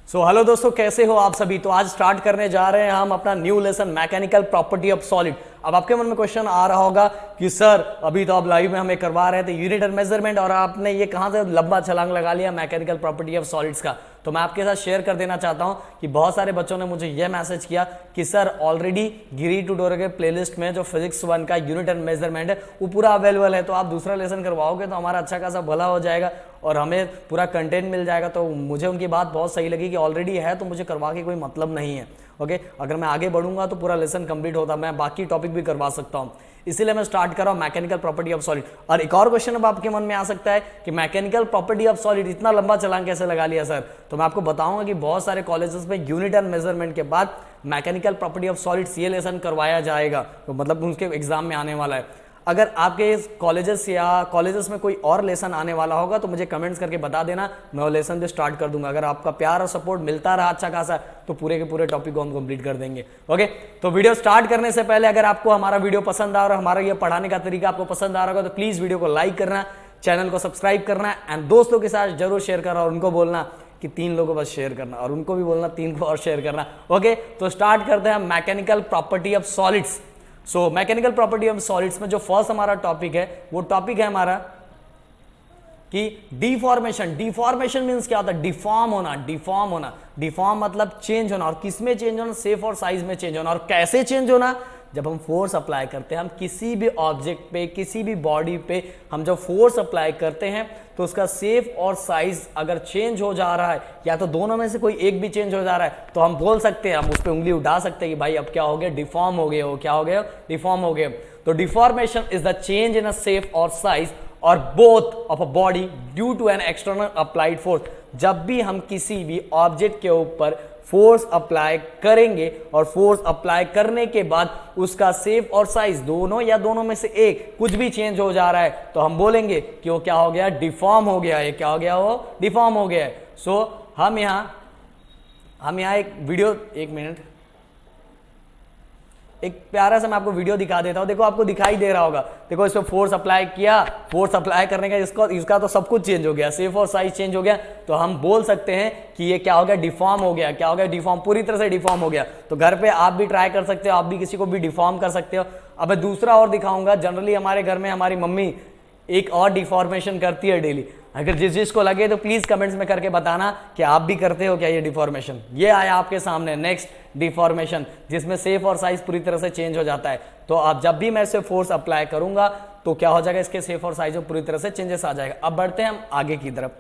Hello दोस्तों, कैसे हो आप सभी। तो आज स्टार्ट करने जा रहे हैं हम अपना new lesson mechanical property of solid. अब आपके मन में क्वेश्चन आ रहा होगा कि सर अभी तो आप लाइव में हमें करवा रहे थे यूनिट एंड मेजरमेंट और आपने ये कहां से लंबा छलांग लगा लिया मैकेनिकल प्रॉपर्टी ऑफ सॉलिड्स का। तो मैं आपके साथ शेयर कर देना चाहता हूं कि बहुत सारे बच्चों ने मुझे यह मैसेज किया कि सर ऑलरेडी गिरी ट्यूटोरियल के प्लेलिस्ट में जो फिजिक्स 1 का यूनिट एंड मेजरमेंट है वो पूरा अवेलेबल है, तो आप दूसरा लेसन करवाओगे तो हमारा अच्छा खासा भला हो जाएगा और हमें पूरा कंटेंट मिल जाएगा। तो मुझे उनकी बात बहुत सही लगी कि ऑलरेडी है तो मुझे करवा के कोई मतलब नहीं है। ओके, अगर मैं आगे बढ़ूंगा तो पूरा लेसन कंप्लीट होता, मैं बाकी टॉपिक भी करवा सकता हूं, इसीलिए मैं स्टार्ट कर रहा हूं मैकेनिकल प्रॉपर्टी ऑफ सॉलिड। और एक और क्वेश्चन अब आपके मन में आ सकता है कि मैकेनिकल प्रॉपर्टी ऑफ सॉलिड इतना लंबा छलांग कैसे लगा लिया सर। तो मैं आपको बताऊंगा कि बहुत सारे कॉलेजेस में यूनिट एंड मेजरमेंट के बाद मैकेनिकल प्रॉपर्टी ऑफ सॉलिड्स ये लेसन करवाया जाएगा, तो मतलब उनके एग्जाम में आने वाला है। अगर आपके कॉलेजेस या कॉलेजेस में कोई और लेसन आने वाला होगा तो मुझे कमेंट्स करके बता देना, मैं वो लेसन भी स्टार्ट कर दूंगा। अगर आपका प्यार और सपोर्ट मिलता रहा अच्छा खासा तो पूरे के पूरे टॉपिक को हम कंप्लीट कर देंगे। ओके, तो वीडियो स्टार्ट करने से पहले अगर आपको हमारा वीडियो पसंद आ रहा है, हमारा ये पढ़ाने का तरीका आपको पसंद आ रहा होगा तो प्लीज वीडियो को लाइक करना, चैनल को सब्सक्राइब करना एंड दोस्तों के साथ जरूर शेयर करना और उनको बोलना कि 3 लोगों को बस शेयर करना और उनको भी बोलना 3 को और शेयर करना। ओके, तो स्टार्ट करते हैं mechanical property of solids. So mechanical property of solids में जो फर्स्ट हमारा टॉपिक है वो टॉपिक है हमारा कि डिफॉर्मेशन। डिफॉर्मेशन मींस क्या होता है? डिफॉर्म होना। डिफॉर्म होना, डिफॉर्म मतलब चेंज होना। और किस में चेंज होना? शेप और साइज में चेंज होना। और कैसे चेंज होना? जब हम फोर्स अप्लाई करते हैं, हम किसी भी ऑब्जेक्ट पे, किसी भी बॉडी पे हम जब फोर्स अप्लाई करते हैं तो उसका शेप और साइज अगर चेंज हो जा रहा है या तो दोनों में से कोई एक भी चेंज हो जा रहा है तो हम बोल सकते हैं, हम उस पर उंगली उठा सकते हैं कि भाई अब क्या हो गया? डिफॉर्म हो गए हो। क्या हो गया? डिफॉर्म हो गए। तो deformation is the change in a shape और साइज और both of a body due to an external applied force. जब भी हम किसी भी ऑब्जेक्ट के ऊपर फोर्स अप्लाई करेंगे और फोर्स अप्लाई करने के बाद उसका शेप और साइज दोनों या दोनों में से एक कुछ भी चेंज हो जा रहा है तो हम बोलेंगे कि वो क्या हो गया? डिफॉर्म हो गया है। क्या हो गया? वो डिफॉर्म हो गया है। सो हम यहां एक वीडियो, एक मिनट, एक प्यारा सा मैं आपको वीडियो दिखा देता हूं। देखो आपको दिखाई दे रहा होगा, देखो इस पे फोर्स अप्लाई किया, फोर्स अप्लाई करने का इसका तो सब कुछ चेंज हो गया, शेप और साइज चेंज हो गया। तो हम बोल सकते हैं कि ये क्या हो गया? डिफॉर्म हो गया। क्या हो गया? डिफॉर्म, पूरी तरह से डिफॉर्म हो गया। तो घर पे आप भी ट्राई कर सकते हो, आप भी किसी को भी डिफॉर्म कर सकते हो। अब मैं दूसरा और दिखाऊंगा। जनरली हमारे घर में हमारी मम्मी एक और डिफॉर्मेशन करती है डेली। अगर जिसको लगे तो प्लीज कमेंट्स में करके बताना कि आप भी करते हो क्या ये डिफॉर्मेशन। ये आया आपके सामने नेक्स्ट डिफॉर्मेशन, जिसमें शेप और साइज पूरी तरह से चेंज हो जाता है। तो आप जब भी मैं इसे फोर्स अप्लाई करूंगा तो क्या हो जाएगा? इसके शेप और साइज में पूरी तरह से चेंजेस आ जाएगा। अब बढ़ते हैं हम आगे की तरफ,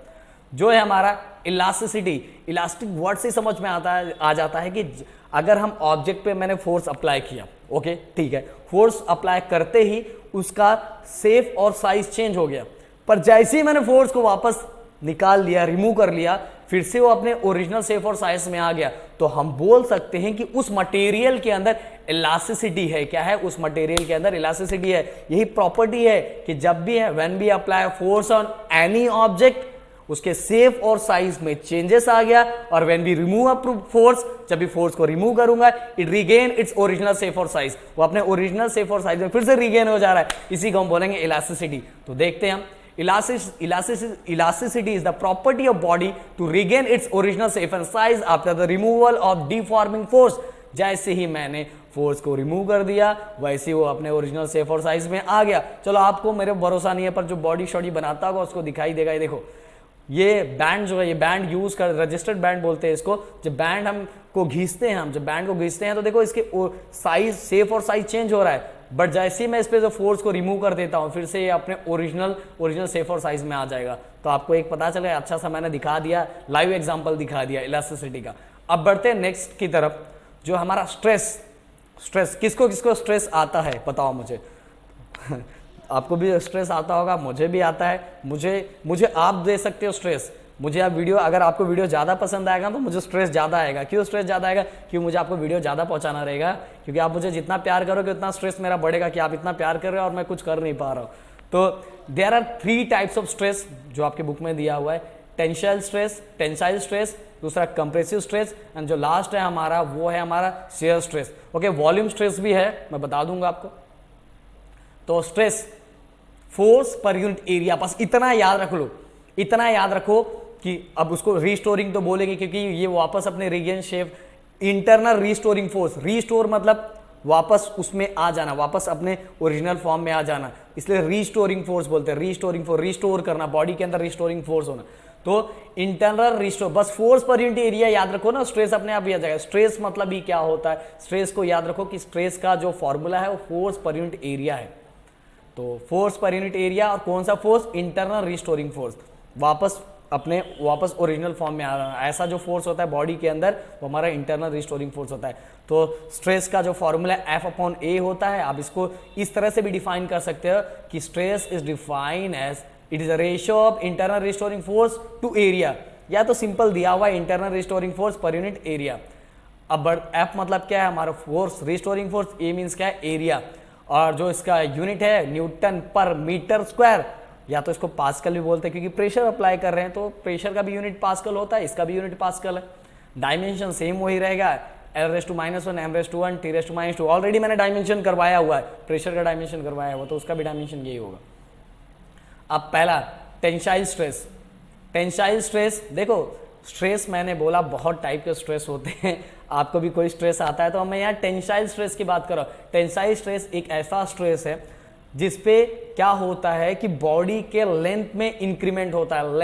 जो है हमारा इलास्टिसिटी। इलास्टिक वर्ड से समझ में आ जाता है कि अगर हम ऑब्जेक्ट पे मैंने फोर्स अप्लाई किया, ओके ठीक है, फोर्स अप्लाई करते ही उसका शेप और साइज चेंज हो गया, पर जैसे ही मैंने फोर्स को वापस निकाल लिया, रिमूव कर लिया, फिर से वो अपने ओरिजिनल शेप और साइज में आ गया, तो हम बोल सकते हैं कि उस मटेरियल के अंदर इलास्टिसिटी है। क्या है? उस मटेरियल के अंदर इलास्टिसिटी है। यही प्रॉपर्टी है कि जब भी है when we apply force on any object, उसके शेप और साइज में चेंजेस आ गया। और when we remove a force, जब भी फोर्स को रिमूव करूंगा, it regain its original shape और साइज, वो अपने ओरिजिनल शेप और साइज में फिर से रिगेन हो जा रहा है। इसी को हम बोलेंगे इलास्टिसिटी। तो देखते हैं हम, elasticity is the property of body to regain its original shape and size after the removal of deforming force। जैसे ही मैंने फोर्स को रिमूव कर दिया वैसे वो अपने ओरिजिनल शेप और साइज में आ गया। चलो आपको मेरे भरोसा नहीं है पर जो बॉडी शॉडी बनाता होगा उसको दिखाई देगा। ये देखो, ये बैंड जो है, ये बैंड यूज कर, रजिस्टर्ड बैंड बोलते हैं इसको। जब बैंड हम को घिसते हैं, जब बैंड को घिसते हैं तो देखो इसके साइज, शेप और साइज चेंज हो रहा है। बट जैसे ही मैं इस पे जो फोर्स को रिमूव कर देता हूं फिर से ये अपने ओरिजिनल शेप और साइज में आ जाएगा। तो आपको एक पता चलेगा, अच्छा सा मैंने दिखा दिया, लाइव एग्जांपल दिखा दिया इलास्टिसिटी का। अब बढ़ते हैं नेक्स्ट की तरफ, जो हमारा स्ट्रेस। किसको किसको स्ट्रेस आता है बताओ मुझे। आपको भी स्ट्रेस आता होगा, मुझे भी आता है। मुझे आप दे सकते हो स्ट्रेस। मुझे आप वीडियो, अगर आपको वीडियो ज़्यादा पसंद आएगा तो मुझे स्ट्रेस ज़्यादा आएगा। क्यों स्ट्रेस ज़्यादा आएगा? क्योंकि मुझे आपको वीडियो ज़्यादा पहुंचाना रहेगा। क्योंकि आप मुझे जितना प्यार करोगे उतना स्ट्रेस मेरा बढ़ेगा कि आप इतना प्यार कर रहे हो और मैं कुछ कर नहीं पा रहा हूँ। तो there are 3 types of stress जो आपके बुक में दिया हुआ है। टेंसाइल स्ट्रेस, दूसरा कंप्रेसिव स्ट्रेस एंड जो लास्ट है हमारा वो है हमारा shear stress. Okay, volume stress भी है, मैं बता दूंगा आपको। तो stress, force per unit area, बस इतना याद रख लो, इतना याद रखो कि अब उसको रीस्टोरिंग तो बोलेंगे क्योंकि ये वापस अपने regain shape, internal restoring force, restore मतलब वापस उसमें आ जाना, वापस अपने ओरिजिनल फॉर्म में आ जाना, इसलिए रीस्टोरिंग फोर्स बोलते हैं। रीस्टोरिंग फोर्स, रीस्टोर करना, बॉडी के अंदर रीस्टोरिंग फोर्स होना। तो इंटरनल रिस्टोर, बस फोर्स पर यूनिट एरिया याद रखो ना, स्ट्रेस अपने आप ही आ जाएगा। स्ट्रेस मतलब ही क्या होता है, स्ट्रेस को याद रखो कि स्ट्रेस का जो फॉर्मूला है वो फोर्स पर यूनिट एरिया है। तो फोर्स पर यूनिट एरिया, और कौन सा फोर्स, इंटरनल रिस्टोरिंग फोर्स, वापस ओरिजिनल फॉर्म में आ रहा है। ऐसा जो फोर्स होता है बॉडी के अंदर वो हमारा इंटरनल रिस्टोरिंग फोर्स होता है। तो स्ट्रेस का जो फॉर्मूला F/A होता है, आप इसको इस तरह से भी डिफाइन कर सकते हो कि stress is define as it is a ratio of internal restoring force to area, या तो सिंपल दिया हुआ internal restoring force per unit area. अब F मतलब क्या है हमारा force, restoring force, A means क्या है, एरिया, और जो इसका यूनिट है न्यूटन पर मीटर स्क्वायर, या तो इसको पास्कल भी बोलते हैं क्योंकि प्रेशर अप्लाई कर रहे हैं, तो प्रेशर का भी यूनिट पास्कल होता है, इसका भी यूनिट पास्कल है। डायमेंशन सेम वही रहेगा, L⁻⁻⁻⁻, M⁻⁻⁻⁻, T⁻²। ऑलरेडी मैंने डायमेंशन करवाया हुआ है, प्रेशर का डायमेंशन करवाया हुआ, तो उसका भी डायमेंशन यही होगा। अब पहला टेंसाइल स्ट्रेस। टेंसाइल स्ट्रेस, देखो स्ट्रेस मैंने बोला बहुत टाइप के स्ट्रेस होते हैं, आपको भी कोई स्ट्रेस आता है, तो मैं यहाँ टेंसाइल स्ट्रेस की बात कर रहा हूँ। टेंसाइल स्ट्रेस एक ऐसा स्ट्रेस है जिसपे क्या होता है कि बॉडी के लेंथ में इंक्रीमेंट होता है,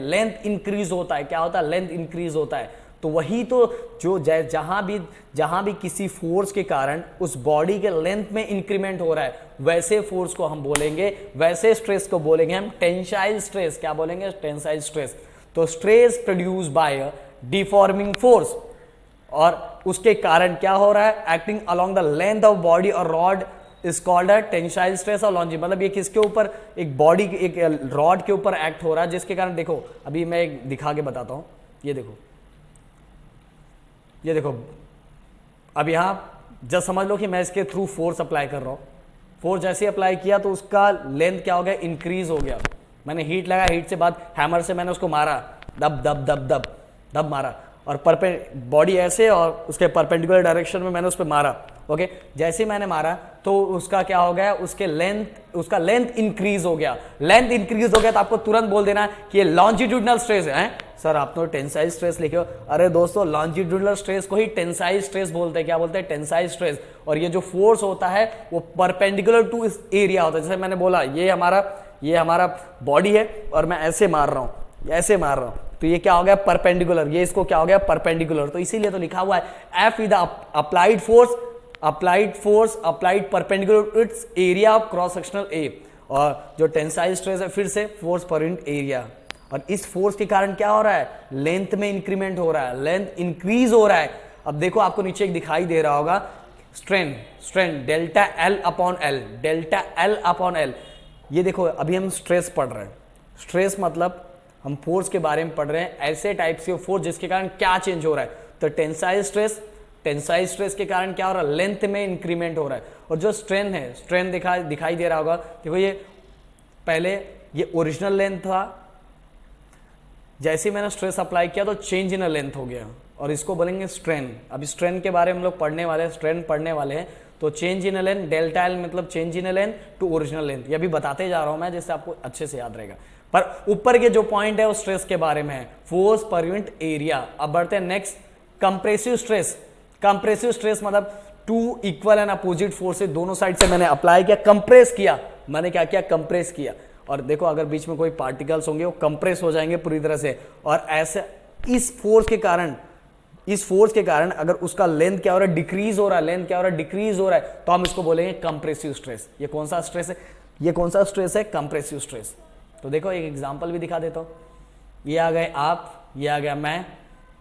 लेंथ इंक्रीज होता है। क्या होता है, लेंथ इंक्रीज होता है। तो वही तो जो जहां भी किसी फोर्स के कारण उस बॉडी के लेंथ में इंक्रीमेंट हो रहा है, वैसे फोर्स को हम बोलेंगे, वैसे स्ट्रेस को बोलेंगे हम टेंसाइल स्ट्रेस। क्या बोलेंगे, टेंसाइल स्ट्रेस। तो stress produce by deforming force, और उसके कारण क्या हो रहा है, acting along the length of body और rod is called a tensile stress और लॉन्जिंग। मतलब ये किसके ऊपर, एक बॉडी, एक रॉड के ऊपर एक्ट हो रहा है, जिसके कारण देखो अभी मैं एक दिखा के बताता हूं। ये देखो अब यहां जस्ट समझ लो कि मैं इसके थ्रू फोर्स अप्लाई कर रहा हूं। फोर्स जैसे अप्लाई किया तो उसका लेंथ क्या हो गया, इंक्रीज हो गया। मैंने हीट लगा, हीट से बाद हैमर से मैंने उसको मारा, दब दब दब दब दब मारा, और बॉडी ऐसे और उसके परपेंडिकुलर डायरेक्शन में मैंने उस पर मारा। ओके, जैसे मैंने मारा तो उसका क्या हो गया, उसका लेंथ इंक्रीज हो गया। लेंथ इंक्रीज हो गया तो आपको तुरंत बोल देना कि ये लॉन्जिट्यूडनल स्ट्रेस है। सर आप तो टेंसाइल स्ट्रेस लिखे हो। अरे दोस्तों, लॉन्जिट्यूडनल स्ट्रेस को ही टेंसाइल स्ट्रेस बोलते हैं। क्या बोलते हैं, टेंसाइल स्ट्रेस। और ये जो फोर्स होता है वो परपेंडिकुलर टू इस एरिया होता है। जैसे मैंने बोला ये हमारा बॉडी है और मैं ऐसे मार रहा हूं, तो ये क्या हो गया, परपेंडिकुलर। ये इसको क्या हो गया, परपेंडिकुलर। तो इसीलिए तो लिखा हुआ है F is the applied force applied perpendicular its area of cross sectional A. और जो टेंसाइल स्ट्रेस है फिर से फोर्स पर यूनिट एरिया। और इस फोर्स के कारण क्या हो रहा है, लेंथ में इंक्रीमेंट हो रहा है, लेंथ इंक्रीज हो रहा है। अब देखो आपको नीचे एक दिखाई दे रहा होगा, strain delta L upon L. ये देखो अभी हम स्ट्रेस पढ़ रहे हैं। स्ट्रेस मतलब हम फोर्स के बारे में पढ़ रहे हैं, ऐसे टाइप से फोर्स जिसके कारण क्या चेंज हो रहा है। तो टेंसाइल स्ट्रेस के कारण क्या हो रहा है, लेंथ में इंक्रीमेंट हो रहा है। और जो स्ट्रेन दिखाई दे रहा होगा, देखो ये पहले ये ओरिजिनल लेंथ था, जैसे ही मैंने स्ट्रेस अप्लाई किया तो चेंज इन लेंथ हो गया, और इसको बोलेंगे स्ट्रेन। अभी स्ट्रेन के बारे में हम लोग पढ़ने वाले हैं। तो change in length, delta L मतलब change in length to original length. ये अभी बताते जा रहा हूं मैं, जिससे आपको अच्छे से याद रहेगा। पर ऊपर के जो पॉइंट है वो स्ट्रेस के बारे में है, फोर्स पर यूनिट एरिया। अब बढ़ते हैं next, compressive stress. Compressive stress मतलब two equal and opposite forces दोनों साइड से मैंने अप्लाई किया, कंप्रेस किया। मैंने क्या किया, कंप्रेस किया। और देखो अगर बीच में कोई पार्टिकल्स होंगे वो कंप्रेस हो जाएंगे पूरी तरह से। और ऐसे इस फोर्स के कारण अगर उसका लेंथ क्या हो रहा है, डिक्रीज हो रहा है, तो हम इसको बोलेंगे कंप्रेसिव स्ट्रेस। ये कौन सा स्ट्रेस है, कंप्रेसिव स्ट्रेस। तो देखो एक एग्जांपल भी दिखा देता हूं। ये आ गए आप, ये आ गया मैं,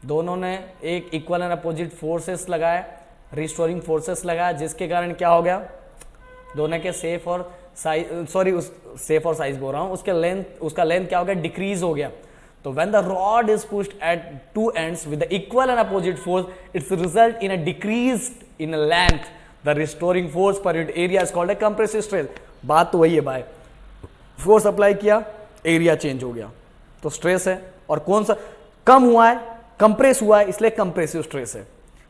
दोनों ने एक इक्वल एंड अपोजिट फोर्सेस लगाए, रिस्टोरिंग फोर्सेस लगाया, जिसके कारण क्या हो गया, दोनों के सेफ और साइज बोल रहा हूं, उसका लेंथ क्या हो गया, डिक्रीज हो गया। तो when the rod is pushed at two ends with the equal and opposite force, it result in a decrease in length. The restoring force per unit area is called a compressive stress. बात तो वही है भाई, force apply किया, area change हो गया, तो stress है। और कौन सा कम हुआ है, कंप्रेस हुआ है, इसलिए कंप्रेसिव स्ट्रेस है।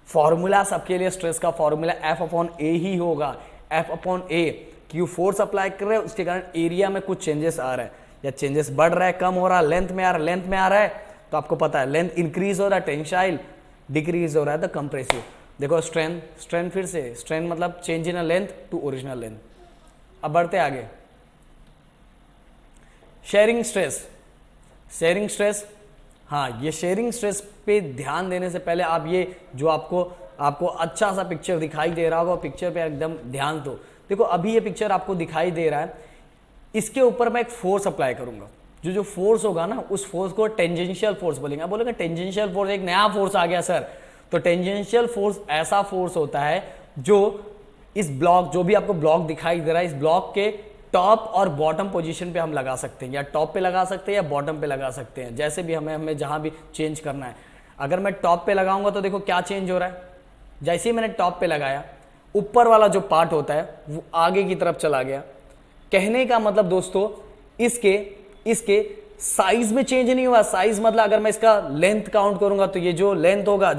फॉर्मूला सबके लिए स्ट्रेस का फॉर्मूला F/A ही होगा। F/A, क्यों फोर्स अप्लाई कर रहे हैं, उसके कारण एरिया में कुछ चेंजेस आ रहा है, या चेंजेस बढ़ रहा है, कम हो रहा है, लेंथ में आ रहा है, तो आपको पता है लेंथ इंक्रीज हो रहा है, टेंसाइल डिक्रीज हो रहा है तो कंप्रेसिव। देखो स्ट्रेंथ फिर से, स्ट्रेंथ मतलब change in a length to original length. अब बढ़ते आगे, शेयरिंग स्ट्रेस। हाँ, ये शेयरिंग स्ट्रेस पे ध्यान देने से पहले आप ये जो आपको अच्छा सा पिक्चर दिखाई दे रहा होगा, पिक्चर पे एकदम ध्यान दो। देखो अभी ये पिक्चर आपको दिखाई दे रहा है, इसके ऊपर मैं एक फोर्स अप्लाई करूंगा। जो फोर्स होगा ना, उस फोर्स को टेंजेंशियल फोर्स बोलेंगे। आप बोलेंगे टेंजेंशियल फोर्स, एक नया फोर्स आ गया सर। तो टेंजेंशियल फोर्स ऐसा फोर्स होता है जो इस ब्लॉक, जो भी आपको ब्लॉक दिखाई दे रहा है, इस ब्लॉक के टॉप और बॉटम पोजीशन पे हम लगा सकते हैं, या टॉप पे लगा सकते हैं या बॉटम पे लगा सकते हैं, जैसे भी हमें जहां भी चेंज करना है। अगर मैं टॉप पे लगाऊंगा तो देखो क्या चेंज हो रहा है, जैसे ही मैंने टॉप पे लगाया ऊपर वाला जो पार्ट होता है वो आगे की तरफ चला गया। कहने का मतलब दोस्तों, इसके साइज में चेंज नहीं हुआ। साइज मतलब अगर मैं इसका लेंथ काउंट करूंगा तो ये जो लेंथ होगा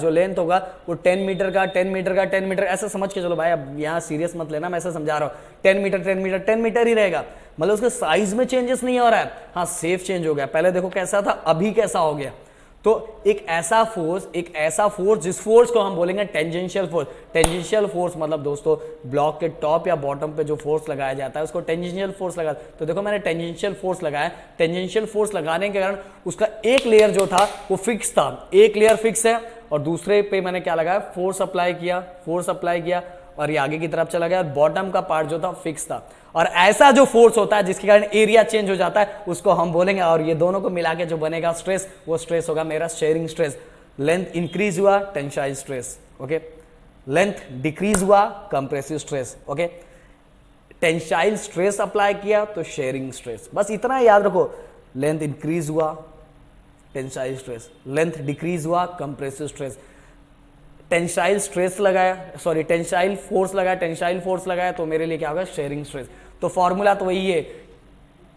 वो 10 मीटर का 10 मीटर का 10 मीटर ऐसा समझ के चलो भाई। अब यहाँ सीरियस मत लेना, मैं ऐसा समझा रहा हूँ। 10 मीटर ही रहेगा, मतलब उसके साइज में चेंजेस नहीं हो रहा है। हाँ, सेफ चेंज हो गया। पहले देखो कैसा था, अभी कैसा हो गया। तो एक ऐसा फोर्स जिस फोर्स को हम बोलेंगे टेंजेंशियल फोर्स। टेंजेंशियल फोर्स मतलब दोस्तों ब्लॉक के टॉप या बॉटम पे जो फोर्स लगाया जाता है उसको टेंजेंशियल फोर्स लगा। तो देखो मैंने टेंजेंशियल फोर्स लगाया, टेंजेंशियल फोर्स लगाने के कारण उसका एक लेयर जो था वो फिक्स था, एक लेयर फिक्स है, और दूसरे पे मैंने क्या लगाया, फोर्स अप्लाई किया और ये आगे की तरफ चला गया। बॉटम का पार्ट जो था फिक्स था। और ऐसा जो फोर्स होता है जिसके कारण एरिया चेंज हो जाता है उसको हम बोलेंगे, और ये दोनों को मिला के जो बनेगा स्ट्रेस, वो स्ट्रेस होगा मेरा शेयरिंग स्ट्रेस। लेंथ इंक्रीज हुआ, tensile stress. Okay, length decrease हुआ, compressive stress. Okay, tensile stress apply किया तो शेयरिंग स्ट्रेस। बस इतना याद रखो, लेंथ इंक्रीज हुआ टेंसाइल स्ट्रेस, लेंथ डिक्रीज हुआ कंप्रेसिव स्ट्रेस। टेंसाइल फोर्स लगाया तो मेरे लिए क्या होगा, शेयरिंग स्ट्रेस। तो फॉर्मूला तो वही है,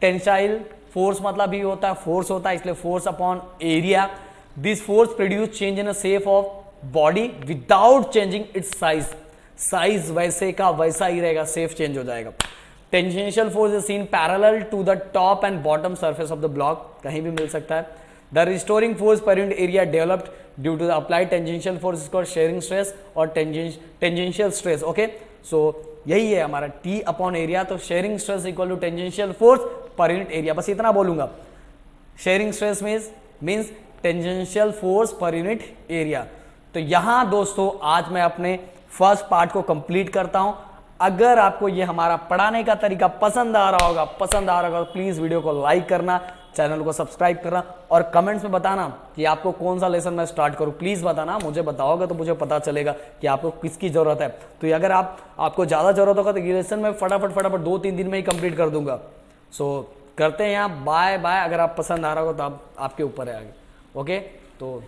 टेंसाइल फोर्स मतलब भी होता है, फोर्स होता है, इसलिए force upon area. This force produce change in a shape of body without changing its size. Size वैसे का वैसा ही रहेगा, सेफ चेंज हो जाएगा। Tangential force is seen parallel to the top and bottom surface of the block, कहीं भी मिल सकता है। The restoring force per unit area developed due to the applied tangential force is called shearing stress और tangential stress. Okay, सो यही है हमारा T upon area. तो shearing stress equal to tangential force per unit area, बस इतना बोलूंगा। Shearing stress means tangential force per unit area. तो यहां दोस्तों आज मैं अपने फर्स्ट पार्ट को कंप्लीट करता हूं। अगर आपको ये हमारा पढ़ाने का तरीका पसंद आ रहा होगा तो प्लीज वीडियो को लाइक करना, चैनल को सब्सक्राइब करना और कमेंट्स में बताना कि आपको कौन सा लेसन मैं स्टार्ट करूं। प्लीज बताना, मुझे बताओगे तो मुझे पता चलेगा कि आपको किसकी जरूरत है। तो अगर आपको ज्यादा जरूरत होगा तो ये लेसन मैं फटाफट 2-3 दिन में ही कंप्लीट कर दूंगा। सो करते हैं यहाँ, बाय बाय। अगर आप पसंद आ रहा होगा तो आपके ऊपर है आगे। ओके, तो